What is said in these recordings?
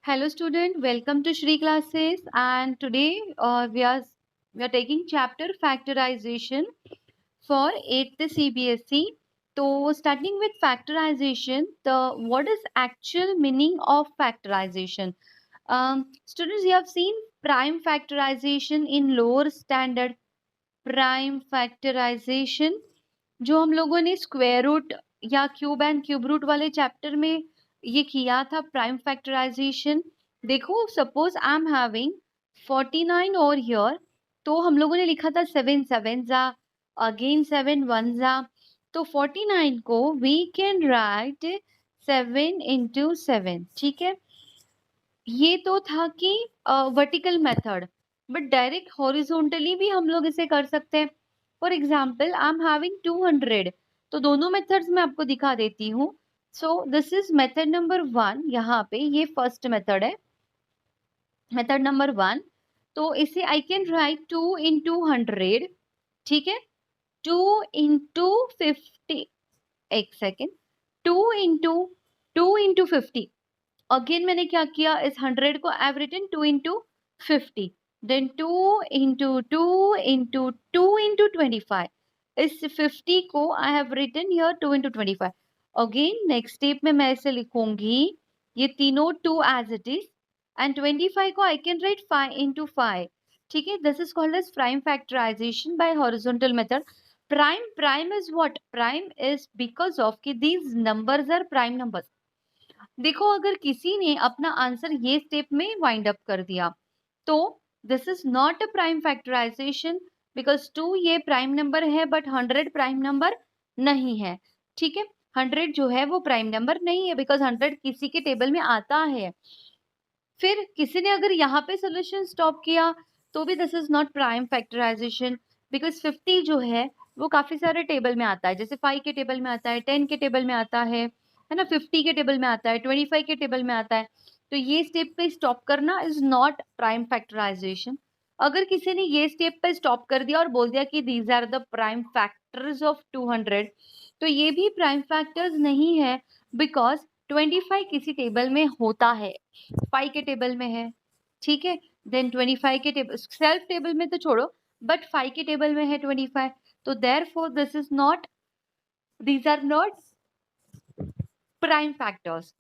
Hello student, welcome to Shri classes and today we are taking chapter factorization for 8th CBSE. So starting with factorization, the what is actual meaning of factorization? Students, you have seen prime factorization in lower standard. Prime factorization जो हम लोगों ने square root या cube and cube root वाले chapter में ये किया था प्राइम फैक्टराइजेशन। देखो सपोज आई एम हैविंग 49 और हियर, तो हम लोगों ने लिखा था 7 7 जा, अगेन 7 1 जा, तो 49 को वी कैन राइट 7 इंटू 7। ठीक है, ये तो था कि vertical method, but direct horizontally भी हम लोग इसे कर सकते हैं। For example I am having 200, तो दोनों मेथड्स में आपको दिखा देती हूँ। सो दिस इज मेथड नंबर 1, यहाँ पे ये फर्स्ट मेथड है, मेथड नंबर 1। तो इसे आई कैन राइट 2 इंटू 100। ठीक है, 2 इंटू 50, एक सेकेंड, 2 इंटू 50। अगेन मैंने क्या किया, इस 100 को I have written 2 into 50, then 2 into 2 into 2 into 25। इस 50 को I have written here 2 into 25। Again next step में मैं इसे लिखूंगी, ये तीनों 2 एज इट इज, एंड 25 को आई कैन राइट 5 इंटू 5। ठीक है, this is called as prime factorization by horizontal method. Prime is what? Prime is because of कि these numbers are prime numbers. देखो अगर किसी ने अपना आंसर ये स्टेप में वाइंड अप कर दिया, तो this is not a prime factorisation, because 2 ये प्राइम नंबर है बट 100 प्राइम नंबर नहीं है। ठीक है, 100 जो है वो प्राइम नंबर नहीं है, बिकॉज 100 किसी के टेबल में आता है। फिर किसी ने अगर यहाँ पे सोल्यूशन स्टॉप किया तो भी this is not prime factorisation, because 50 जो है वो काफी सारे टेबल में आता है, जैसे 5 के टेबल में आता है, 10 के टेबल में आता है ना, 50 के टेबल में आता है, 25 के टेबल में आता है। तो ये स्टेप पे स्टॉप करना इज नॉट प्राइम फैक्टराइजेशन। अगर किसी ने ये स्टेप पे स्टॉप कर दिया और बोल दिया कि these are the prime factors of 200, तो ये भी प्राइम फैक्टर्स नहीं है, बिकॉज 25 किसी टेबल में होता है, 5 के टेबल में है। ठीक है, देन 25 के टेबल, सेल्फ टेबल में तो छोड़ो, बट 5 के टेबल में है 25। तो therefore this is not, these are not prime factors.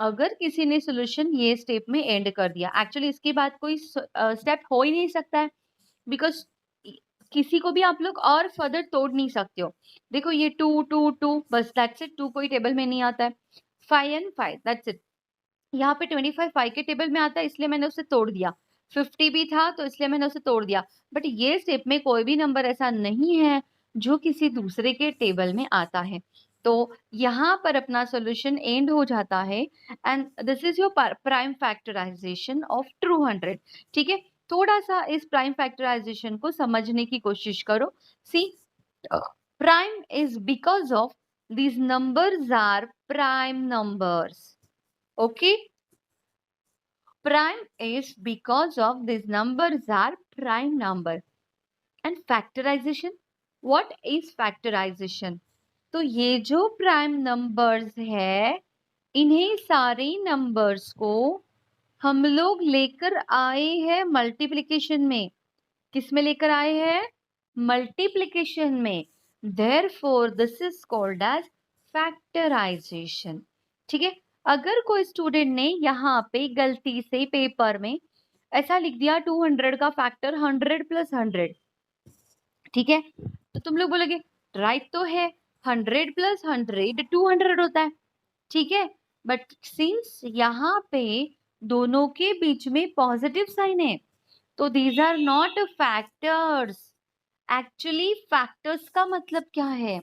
अगर किसी ने सोल्यूशन ये स्टेप में एंड कर दिया, एक्चुअली इसके बाद कोई स्टेप हो ही नहीं सकता है, बिकॉज किसी को भी आप लोग और फर्दर तोड़ नहीं सकते हो। देखो ये 2 2 2 बस, दैट्स इट, 2 कोई टेबल में नहीं आता है, 5 एंड 5 दैट्स इट। यहाँ पे 25 5 के टेबल में आता है इसलिए मैंने उसे तोड़ दिया, 50 भी था तो इसलिए मैंने उसे तोड़ दिया, बट ये स्टेप में कोई भी नंबर ऐसा नहीं है जो किसी दूसरे के टेबल में आता है। तो यहाँ पर अपना सॉल्यूशन एंड हो जाता है, and this is your prime factorisation of 200। ठीक है, थोड़ा सा इस प्राइम फैक्टराइजेशन को समझने की कोशिश करो। See, prime is because of these numbers are prime numbers. Okay, prime is because of these numbers are prime number. And factorization, what is factorization? तो ये जो प्राइम नंबर्स है, इन्हीं सारे नंबर्स को हम लोग लेकर आए हैं मल्टीप्लिकेशन में। किस में लेकर आए हैं? मल्टीप्लिकेशन में। Therefore this is called as factorisation. ठीक है, अगर कोई स्टूडेंट ने यहाँ पे गलती से पेपर में ऐसा लिख दिया 200 का फैक्टर 100 प्लस 100, ठीक है, तो तुम लोग बोलोगे राइट तो है, 100 प्लस 100 200 होता है। ठीक है, बट सिंस यहाँ पे दोनों के बीच में पॉजिटिव साइन है, तो these are not factors. Actually factors का मतलब क्या है?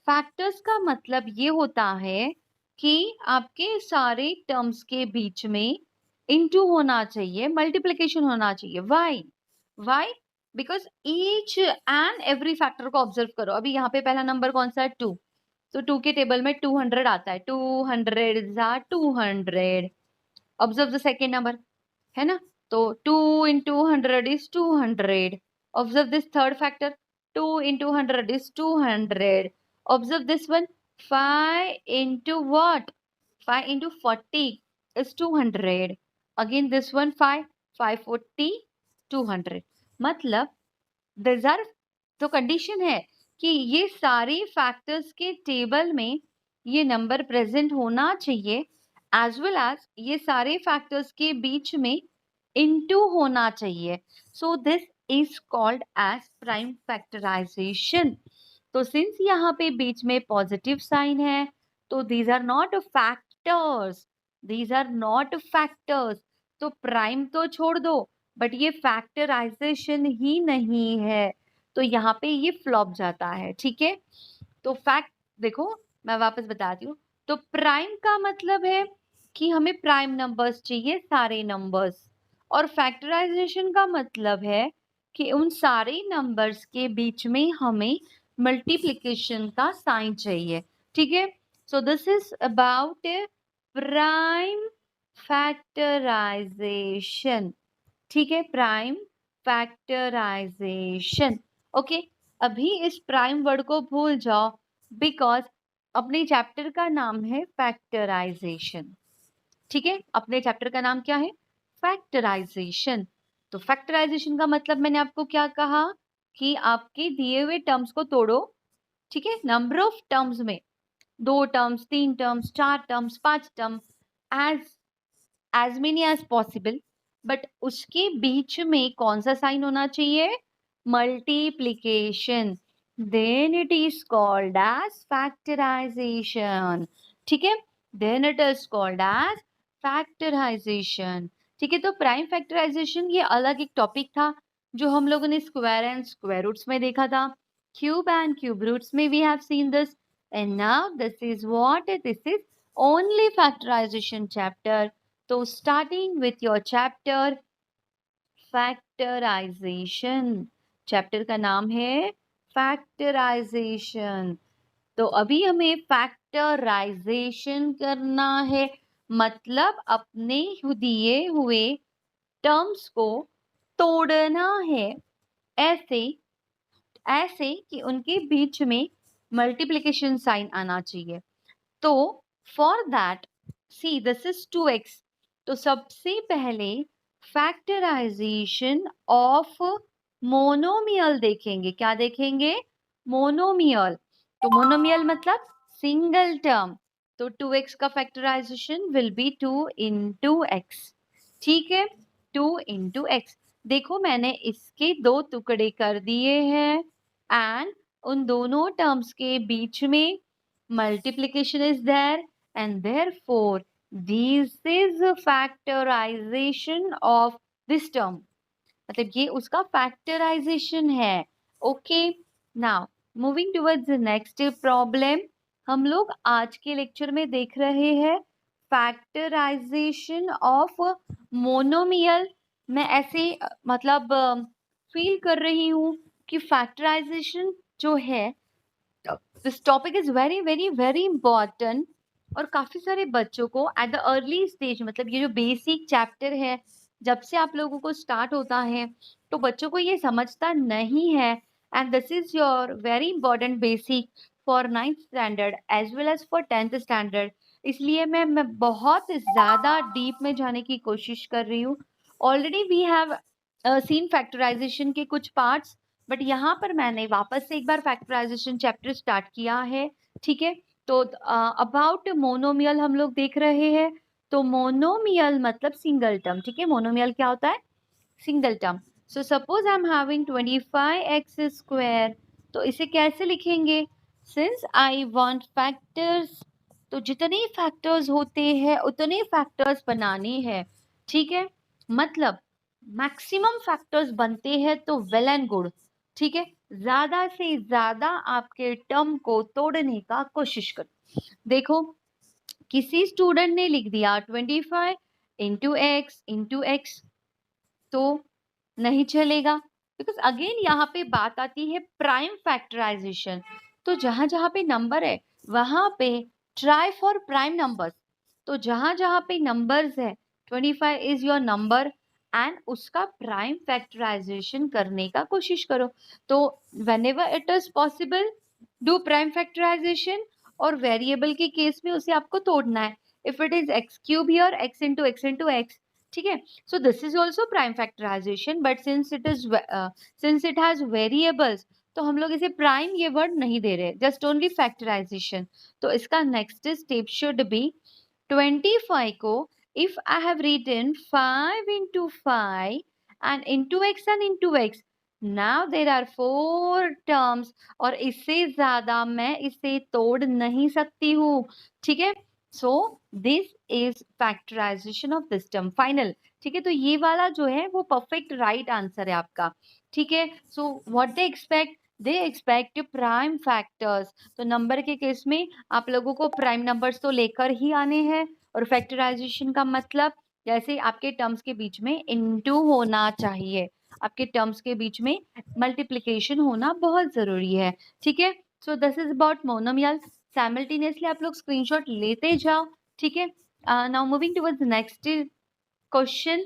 फैक्टर्स का मतलब ये होता है कि आपके सारे टर्म्स के बीच में इनटू होना चाहिए, मल्टीप्लिकेशन होना चाहिए। Why? Why? Because each and every factor को ऑब्जर्व करो। अभी यहाँ पे पहला नंबर कौन सा है? 2, तो 2 के टेबल में 200 आता है, 200 जा 200। ऑब्जर्व द सेकेंड नंबर, है ना, तो 2 into 100 is 200. Observe this third factor, 2 into 100 is 200. Observe this one, 5 into what? 5 into 40 is 200. Again this one 5, 540, 200. मतलब दिस आर, तो कंडीशन है कि ये सारे फैक्टर्स के टेबल में ये नंबर प्रेजेंट होना चाहिए, एज वेल एज ये सारे फैक्टर्स के बीच में इनटू होना चाहिए. So this is called as prime factorisation. तो सिंस यहाँ पे बीच में पॉजिटिव साइन है, तो these are not factors, these are not factors. तो प्राइम तो छोड़ दो, बट ये फैक्टराइजेशन ही नहीं है, तो यहाँ पे ये फ्लॉप जाता है. ठीक है, तो फैक्ट देखो, मैं वापस बताती हूँ. तो प्राइम का मतलब है कि हमें प्राइम नंबर्स चाहिए, सारे नंबर्स. और फैक्टराइजेशन का मतलब है कि उन सारे नंबर्स के बीच में हमें मल्टीप्लिकेशन का साइन चाहिए. ठीक है, so this is about prime factorisation. ठीक है, प्राइम फैक्टराइजेशन. ओके, अभी इस प्राइम वर्ड को भूल जाओ, बिकॉज अपने चैप्टर का नाम है फैक्टराइजेशन. ठीक है, अपने चैप्टर का नाम क्या है? फैक्टराइजेशन. तो फैक्टराइजेशन का मतलब मैंने आपको क्या कहा कि आपके दिए हुए टर्म्स को तोड़ो. ठीक है, नंबर ऑफ टर्म्स में 2 terms, 3 terms, 4 terms, 5 term, as many as possible. But उसके बीच में कौन सा साइन होना चाहिए? Multiplication. Then it is called as factorisation. ठीक है, then it is called as factorisation. ठीक है, तो प्राइम फैक्टराइजेशन ये अलग एक टॉपिक था जो हम लोगों ने स्क्वायर एंड स्क्वायर रूट्स में देखा था. क्यूब एंड क्यूब रूट्स में we have seen this. And now this is what, this is only factorization chapter. तो starting with your chapter factorization. Chapter का नाम है फैक्टराइजेशन. तो अभी हमें फैक्टराइजेशन करना है, मतलब अपने दिए हुए टर्म्स को तोड़ना है, ऐसे ऐसे कि उनके बीच में मल्टीप्लिकेशन साइन आना चाहिए. तो for that, see this is 2x. तो सबसे पहले फैक्टराइजेशन ऑफ मोनोमियल देखेंगे. क्या देखेंगे? मोनोमियल. तो मोनोमियल मतलब सिंगल टर्म. तो 2x का factorisation will be 2 into x. ठीक है, 2 इंटू एक्स. देखो मैंने इसके 2 टुकड़े कर दिए हैं, एंड उन दोनों टर्म्स के बीच में multiplication is there, and therefore this is a factorization of this term. मतलब ये उसका factorization है. Okay, now moving towards the next problem. हम लोग आज के लेक्चर में देख रहे हैं फैक्टराइजेशन ऑफ मोनोमियल. मैं ऐसे मतलब फील कर रही हूँ कि फैक्टराइजेशन जो है, this topic is very very very important. और काफी सारे बच्चों को एट द अर्ली स्टेज, मतलब ये जो बेसिक चैप्टर है, जब से आप लोगों को स्टार्ट होता है, तो बच्चों को ये समझता नहीं है. And this is your very important basic for 9th standard as well as for 10th standard. इसलिए मैं बहुत ज्यादा डीप में जाने की कोशिश कर रही हूँ. Already we have seen factorisation के कुछ पार्ट्स, बट यहाँ पर मैंने वापस से एक बार फैक्टराइजेशन चैप्टर स्टार्ट किया है. ठीक है, तो अबाउट मोनोमियल हम लोग देख रहे हैं. तो मोनोमियल मतलब सिंगल टर्म. ठीक है, मोनोमियल क्या होता है? Single term. So suppose I am having 25x². तो इसे कैसे लिखेंगे? सिंस आई वांट फैक्टर्स, तो जितने फैक्टर्स होते हैं उतने फैक्टर्स बनाने हैं. ठीक है, मतलब मैक्सिमम फैक्टर्स बनते हैं तो वेल एंड गुड. ठीक है, ज्यादा से ज्यादा आपके टर्म को तोड़ने का कोशिश करो. देखो, किसी स्टूडेंट ने लिख दिया 25 इंटू एक्स, तो नहीं चलेगा, बिकॉज अगेन यहाँ पे बात आती है प्राइम फैक्टराइजेशन. तो जहां जहां पे नंबर है वहां पे ट्राई फॉर प्राइम नंबर्स. तो जहां जहां पे नंबर्स है, 25 इज योर नंबर, एंड उसका प्राइम फैक्टराइजेशन करने का कोशिश करो. तो whenever it is possible, do prime factorisation. और वेरिएबल के केस में उसे आपको तोड़ना है. If it is x³ here, x into x into x, ठीक है. So this is also prime factorisation, but since it has variables, तो हम लोग इसे प्राइम ये वर्ड नहीं दे रहे, जस्ट ओनली फैक्टराइजेशन. तो इसका नेक्स्ट स्टेप शुड बी 25 को if I have written 5 into 5 and into x and into x, now there are 4 terms और इससे ज्यादा मैं इसे तोड़ नहीं सकती हूँ. ठीक है. So this is factorisation of this term final. ठीक है. तो ये वाला जो है वो परफेक्ट राइट आंसर है आपका. ठीक है. So what they expect prime factors. तो नंबर के केस में आप लोगों को प्राइम नंबर्स तो लेकर ही आने हैं. और फैक्टराइजेशन का मतलब जैसे आपके टर्म्स के बीच में इनटू होना चाहिए, आपके टर्म्स के बीच में मल्टीप्लिकेशन होना बहुत जरूरी है. ठीक है. So this is about monomial. Simultaneously आप लोग स्क्रीनशॉट लेते जाओ. ठीक है. Now moving towards next question.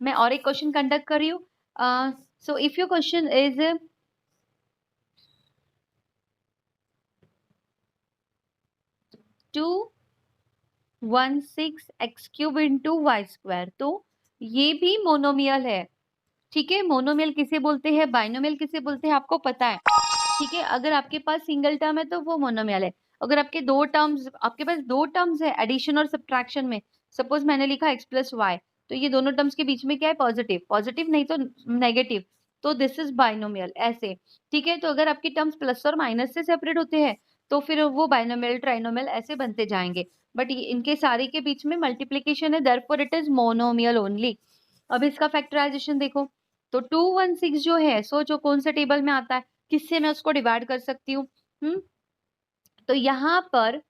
मैं और एक क्वेश्चन कंडक्ट कर रही हूँ. So if your question is 216 x cube into Y square, तो ये भी मोनोमियल है. ठीक है. मोनोमियल किसे बोलते हैं, बाइनोमियल किसे बोलते हैं, आपको पता है. ठीक है. अगर आपके पास सिंगल टर्म है तो वो मोनोमियल है. अगर आपके पास दो टर्म्स है एडिशन और सब्ट्रैक्शन में, सपोज मैंने लिखा x प्लस वाई, तो ये दोनों टर्म्स के बीच में क्या है, पॉजिटिव. पॉजिटिव नहीं तो नेगेटिव, तो दिस इज बाइनोमियल ऐसे. ठीक है. तो अगर आपके टर्म्स प्लस और माइनस से सेपरेट होते हैं तो फिर वो बाइनोमियल ट्राइनोमियल ऐसे बनते जाएंगे. बट इनके सारे के बीच में मल्टीप्लीकेशन है, therefore it is monomial only. अब इसका फैक्टराइजेशन देखो. तो 216 जो है, सो जो कौन से टेबल में आता है, किससे मैं उसको डिवाइड कर सकती हूँ. तो यहाँ पर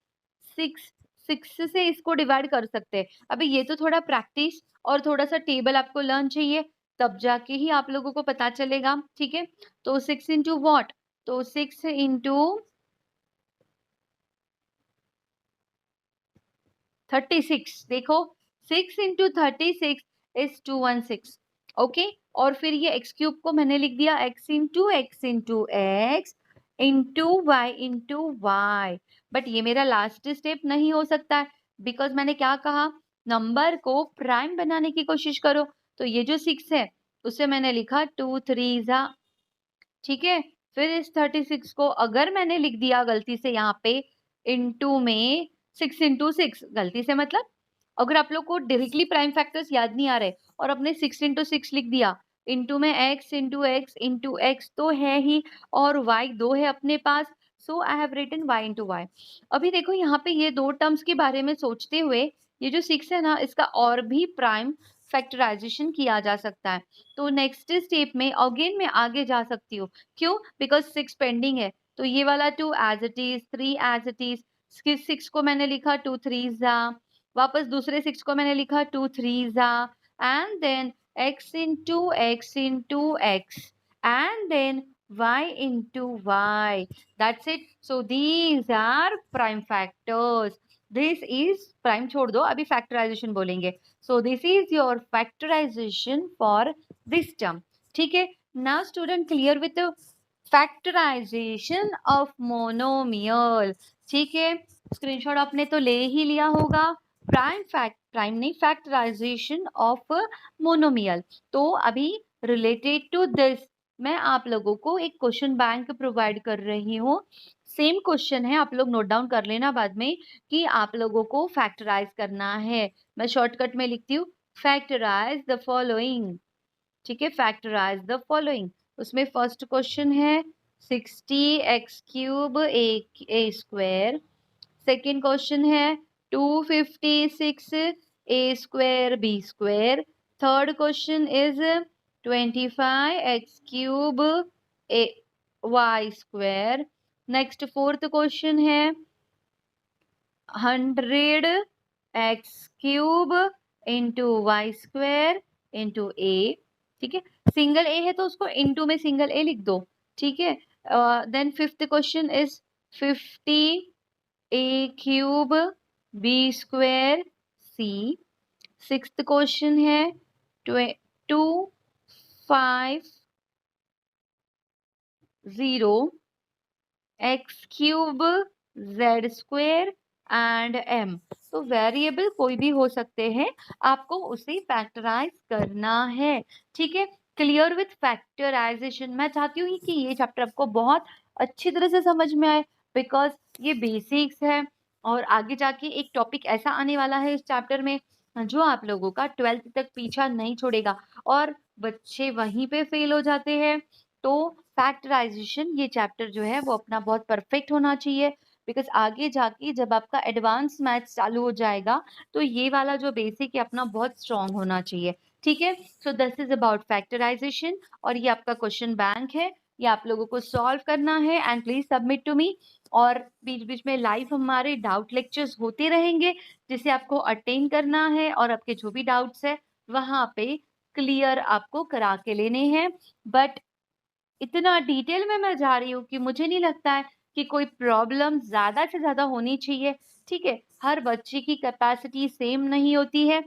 6 से इसको डिवाइड कर सकते हैं. अभी ये तो थोड़ा प्रैक्टिस और थोड़ा सा टेबल आपको लर्न चाहिए, तब जाके ही आप लोगों को पता चलेगा. ठीक है. तो 6 इंटू वॉट, तो 6 इंटू 36. देखो 6 इंटू 36 इज 216. ओके. और फिर ये एक्स क्यूब को मैंने लिख दिया x into x into x into y. But ये मेरा लास्ट स्टेप नहीं हो सकता है, बिकॉज मैंने क्या कहा, नंबर को प्राइम बनाने की कोशिश करो. तो ये जो 6 है उसे मैंने लिखा 2 3 जा. ठीक है. फिर इस 36 को अगर मैंने लिख दिया गलती से यहाँ पे इंटू में 6 इंटू 6, गलती से मतलब अगर आप लोग को डायरेक्टली प्राइम फैक्टर्स याद नहीं आ रहे और अपने 6 इंटू 6 लिख दिया, इंटू में इंटू एक्स तो है ही और वाई दो है अपने पास, so I have written Y into Y. अभी देखो यहाँ पे ये दो टर्म्स के बारे में सोचते हुए ये जो 6 है ना, इसका और भी प्राइम फैक्टराइजेशन किया जा सकता है. तो नेक्स्ट स्टेप में अगेन मैं आगे जा सकती हूँ. क्यों? बिकॉज 6 पेंडिंग है. तो ये वाला 2 as it is, 3 as it is. 6 को मैंने लिखा 2 3 जा, वापस दूसरे 6 को मैंने लिखा 2 3 जा, and then x into x and then y into y. That's it. So these are prime factors. This is prime छोड़ दो, अभी फैक्टराइजेशन बोलेंगे. So this is your factorization for this term. ठीक है. Now student clear with the factorization of monomial. ठीक है. Screenshot आपने तो ले ही लिया होगा. प्राइम नहीं, फैक्टराइजेशन ऑफ मोनोमियल. तो अभी रिलेटेड टू दिस मैं आप लोगों को एक क्वेश्चन बैंक प्रोवाइड कर रही हूँ. सेम क्वेश्चन है, आप लोग नोट डाउन कर लेना बाद में कि आप लोगों को फैक्टराइज करना है. मैं शॉर्टकट में लिखती हूँ, फैक्टराइज द फॉलोइंग. ठीक है. Factorize the following. उसमें फर्स्ट क्वेश्चन है 60x cube A square. Second question है 256 A square B square. Third question is 25x cube A Y square. Next fourth question है 100x cube into Y square into A. ठीक है. Single ए है तो उसको into में single ए लिख दो. ठीक है. Then fifth question is 50 a cube b square c. Sixth question है 250 x cube z square and m. तो वेरिएबल कोई भी हो सकते हैं, आपको उसे फैक्टराइज करना है। ठीक है, क्लियर विथ फैक्टराइजेशन। मैं चाहती हूँ कि ये चैप्टर आपको बहुत अच्छी तरह से समझ में आए, बिकॉज ये बेसिक्स है और आगे जाके एक टॉपिक ऐसा आने वाला है इस चैप्टर में जो आप लोगों का 12th तक पीछा नहीं छोड़ेगा और बच्चे वहीं पे फेल हो जाते हैं। तो फैक्टराइजेशन ये चैप्टर जो है वो अपना बहुत परफेक्ट होना चाहिए, बिकॉज आगे जाके जब आपका एडवांस मैथ्स चालू हो जाएगा तो ये वाला जो बेसिक है अपना बहुत स्ट्रांग होना चाहिए। ठीक है, so this is about factorisation और ये आपका क्वेश्चन बैंक है, ये आप लोगों को सॉल्व करना है and please submit to me. और बीच बीच में लाइव हमारे डाउट लेक्चर्स होते रहेंगे जिसे आपको अटेंड करना है और आपके जो भी डाउट्स है वहां पे क्लियर आपको करा के लेने हैं। बट इतना डिटेल में मैं जा रही हूँ कि मुझे नहीं लगता है कि कोई प्रॉब्लम ज्यादा से ज्यादा होनी चाहिए। ठीक है, हर बच्चे की कैपेसिटी सेम नहीं होती है,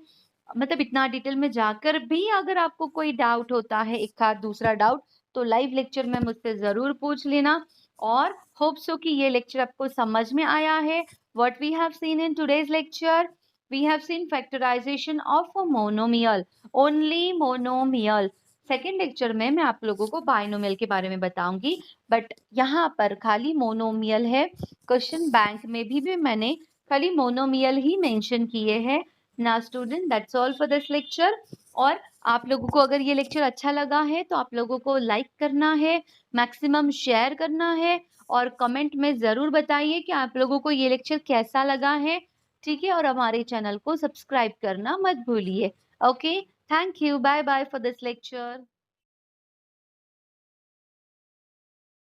मतलब इतना डिटेल में जाकर भी अगर आपको कोई डाउट होता है, एक आध दूसरा डाउट, तो लाइव लेक्चर में मुझसे जरूर पूछ लेना। और होप सो कि ये लेक्चर आपको समझ में आया है। What we have seen in today's lecture, we have seen factorisation of a monomial, only monomial. Second lecture में मैं आप लोगों को बाइनोमियल के बारे में बताऊंगी, बट यहाँ पर खाली मोनोमियल है। क्वेश्चन बैंक में भी मैंने खाली मोनोमियल ही मेंशन किए हैं ना। Student, that's all for this lecture. और आप लोगों को अगर ये लेक्चर अच्छा लगा है तो आप लोगों को लाइक करना है, मैक्सिमम शेयर करना है और कमेंट में जरूर बताइए कि आप लोगों को ये लेक्चर कैसा लगा है। ठीक है, और हमारे चैनल को सब्सक्राइब करना मत भूलिए। Okay, thank you, bye bye for this lecture.